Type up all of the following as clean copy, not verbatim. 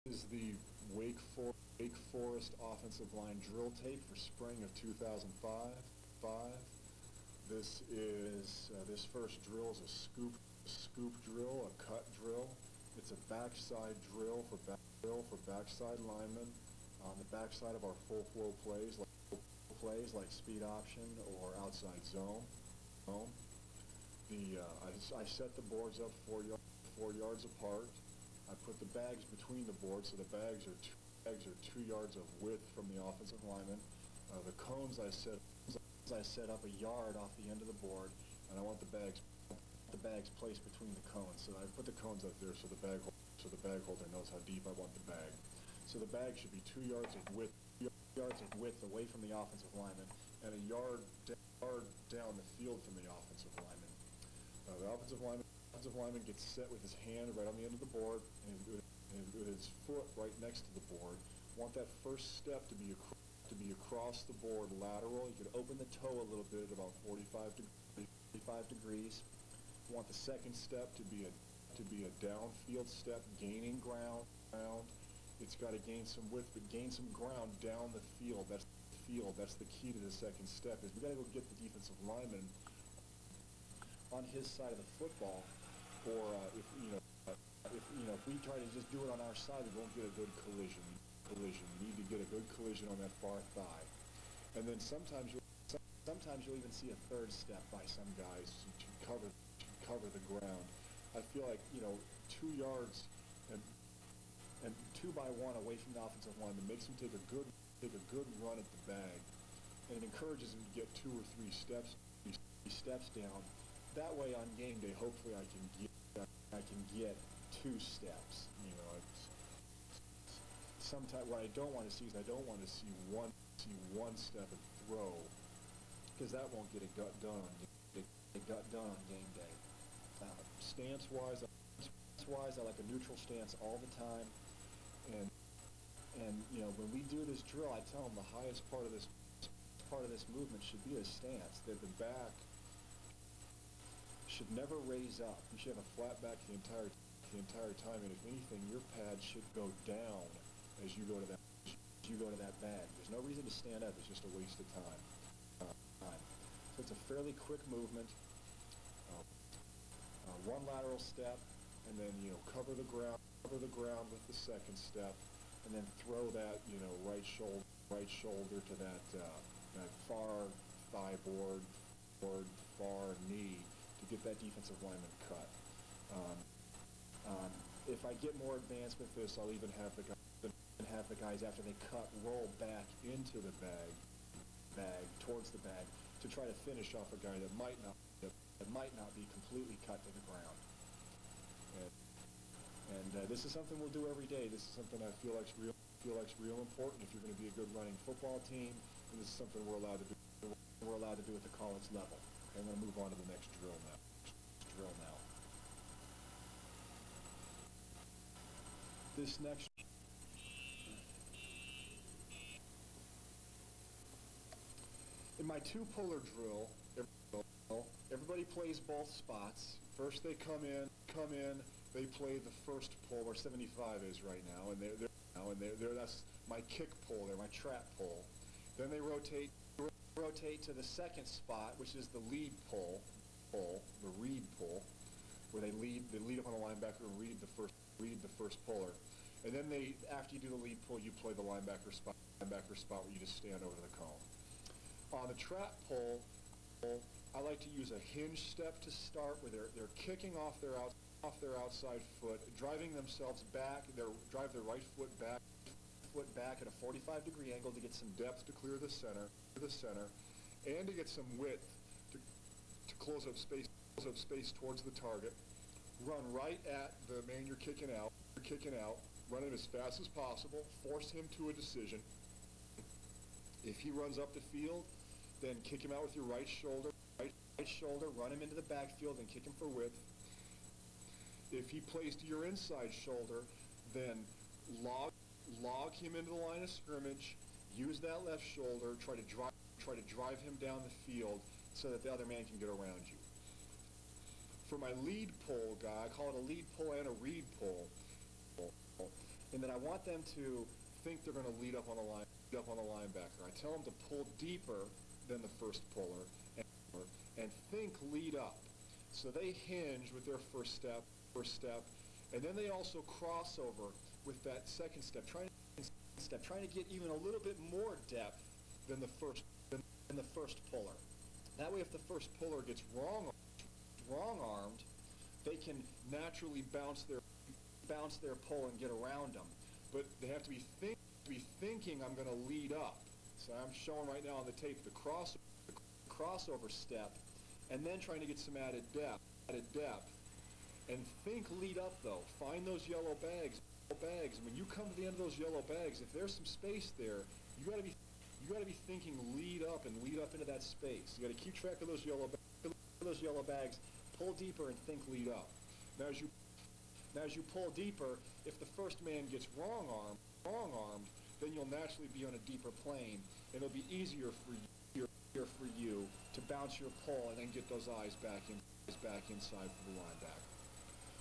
is the Wake Forest offensive line drill tape for spring of 2005. This is this first drill is a scoop drill, a cut drill. It's a backside drill for backside linemen on the backside of our full flow plays like speed option or outside zone. I set the boards up 4 yards apart. I put the bags between the boards, so the bags are 2 yards of width from the offensive lineman. The cones I set up a yard off the end of the board, and I want the bags placed between the cones. So I put the cones up there so the bag holder knows how deep I want the bag. So the bag should be 2 yards of width away from the offensive lineman, and a yard down the field from the offensive lineman. The offensive lineman gets set with his hand right on the end of the board and with his foot right next to the board. Want that first step to be across the board lateral. You could open the toe a little bit at about 45 degrees. Want the second step to be a downfield step, gaining ground. It's got to gain some width, but gain some ground down the field. That's the key to the second step. Is we got to go get the defensive lineman on his side of the football, or if we try to just do it on our side, we won't get a good collision. You need to get a good collision on that far thigh, and then sometimes you'll even see a third step by some guys to cover the ground. I feel like 2 yards and 2 by 1 away from the offensive lineman makes him take a good run at the bag, and it encourages him to get 2 or 3 steps down. That way, on game day, hopefully I can get 2 steps. Sometimes what I don't want to see is one step and throw, because that won't get it done on game day. Stance-wise, I like a neutral stance all the time, and when we do this drill, I tell them the highest part of this movement should be a stance. That the back should never raise up. You should have a flat back the entire time, and if anything, your pad should go down as you go to that bag. There's no reason to stand up. It's just a waste of time. So it's a fairly quick movement. One lateral step, and then cover the ground with the second step, and then throw that right shoulder to that far thigh board, far knee to get that defensive lineman cut. If I get more advanced with this, I'll even have the guys after they cut roll back into the bag towards the bag to try to finish off a guy that might not be completely cut to the ground. And this is something we'll do every day. This is something I feel like's real important if you're going to be a good running football team. And this is something we're allowed to do. We're allowed to do at the college level. Okay, I'm going to move on to the next drill now. This next. In my 2-puller drill, everybody plays both spots. First they come in, they play the first pull where 75 is right now, and that's my kick pull there, my trap pull. Then they rotate to the second spot, which is the lead pull, the read pull, where they lead up on the linebacker and read the first puller. And then after you do the lead pull, you play the linebacker spot where you just stand over the cone. On the trap pull, I like to use a hinge step to start, where they're kicking off their outside foot, driving themselves back. Drive their right foot back at a 45-degree angle to get some depth to clear the center, and to get some width to close up space towards the target. Run right at the man you're kicking out. Run him as fast as possible. Force him to a decision. If he runs up the field, then kick him out with your right shoulder, run him into the backfield and kick him for width. If he plays to your inside shoulder, then log him into the line of scrimmage, use that left shoulder, try to drive him down the field so that the other man can get around you. For my lead pull guy, I call it a lead pull and a read pull. in that I want them to think they're going to lead up on the linebacker. I tell them to pull deeper than the first puller and think lead up. So they hinge with their first step, and then they also cross over with that second step, trying to get even a little bit more depth than the first puller. That way, if the first puller gets wrong-armed, they can naturally bounce their pull and get around them. But they have to be thinking I'm going to lead up. So I'm showing right now on the tape the crossover step, and then trying to get some added depth. And think lead up though. Find those yellow bags. When you come to the end of those yellow bags, if there's some space there, you got to be thinking lead up and lead up into that space. You got to keep track of those yellow bags. Pull deeper and think lead up. Now as you pull deeper, if the first man gets wrong-armed, then you'll naturally be on a deeper plane, and it'll be easier for you to bounce your pull and then get those eyes back inside for the linebacker.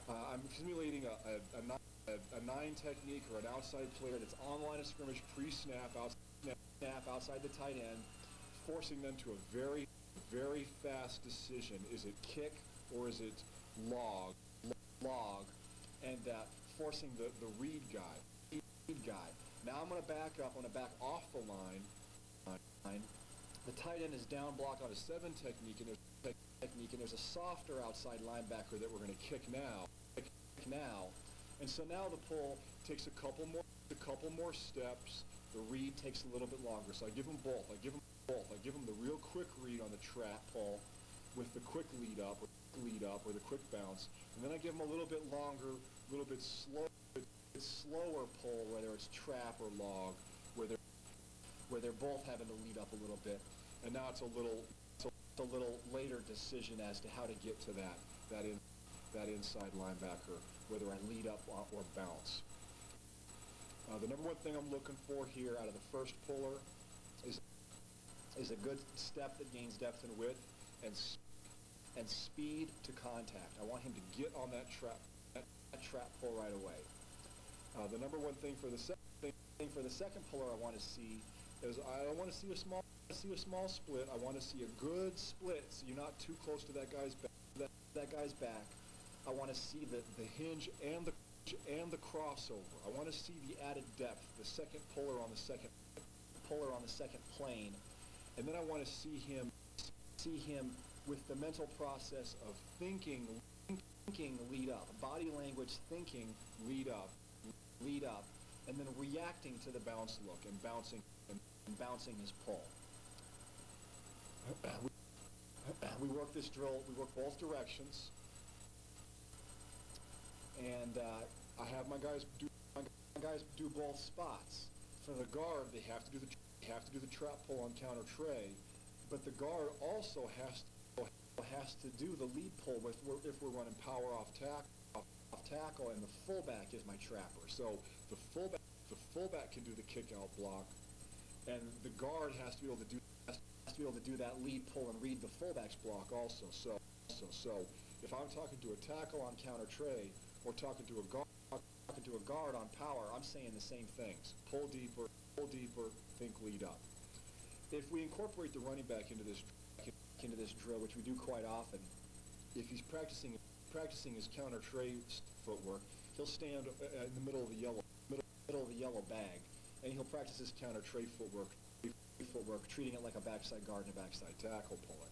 I'm simulating a 9 technique or an outside player that's on line of scrimmage pre-snap, outside the tight end, forcing them to a very, very fast decision. Is it kick or is it log? And forcing the read guy. Now I'm going to back up. I'm going to back off the line. The tight end is down blocked on a 7 technique, and there's a softer outside linebacker that we're going to kick now. And so now the pull takes a couple more steps. The read takes a little bit longer. So I give them both. I give them the real quick read on the trap pull with the quick lead up or the quick bounce, and then I give them a little bit longer, a little bit slower pull, whether it's trap or log, where they're both having to lead up a little bit. And now it's a little later decision as to how to get to that inside linebacker, whether I lead up or bounce. The number one thing I'm looking for here out of the first puller is a good step that gains depth and width and speed to contact. I want him to get on that trap pull right away. The number one thing for the second puller I want to see is I want to see a small split. I want to see a good split, so you're not too close to that guy's back. I want to see the hinge and the crossover. I want to see the added depth, the second puller on the second plane, and then I want to see him with the mental process of thinking lead up, body language thinking lead up, and then reacting to the bounce look and bouncing his pull. We work this drill. We work both directions, and I have my guys do both spots. For the guard, they have to do the trap pull on counter tray, but the guard also has to do the lead pull if we're running power off tackle, and the fullback is my trapper. So the fullback can do the kick out block, and the guard has to be able to do that lead pull and read the fullback's block also. So if I'm talking to a tackle on counter tray or talking to a guard on power, I'm saying the same things. Pull deeper, think lead up. If we incorporate the running back into this drill, which we do quite often, if he's practicing his counter tray footwork, he'll stand in the middle of the yellow bag, and he'll practice his counter tray footwork, treating it like a backside guard and a backside tackle pulling.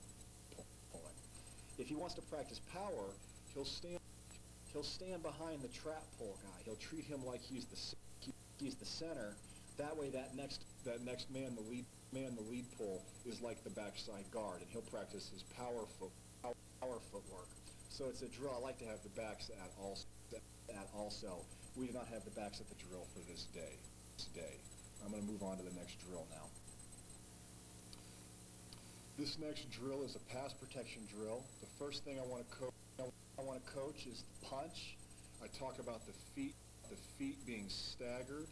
If he wants to practice power, he'll stand behind the trap pull guy. He'll treat him like he's the center. That way, that next man, the lead pull, is like the backside guard, and he'll practice his power footwork. So it's a drill I like to have the backs at also. We do not have the backs at the drill for this day. I'm going to move on to the next drill now. This next drill is a pass protection drill. The first thing I want to coach is the punch. I talk about the feet being staggered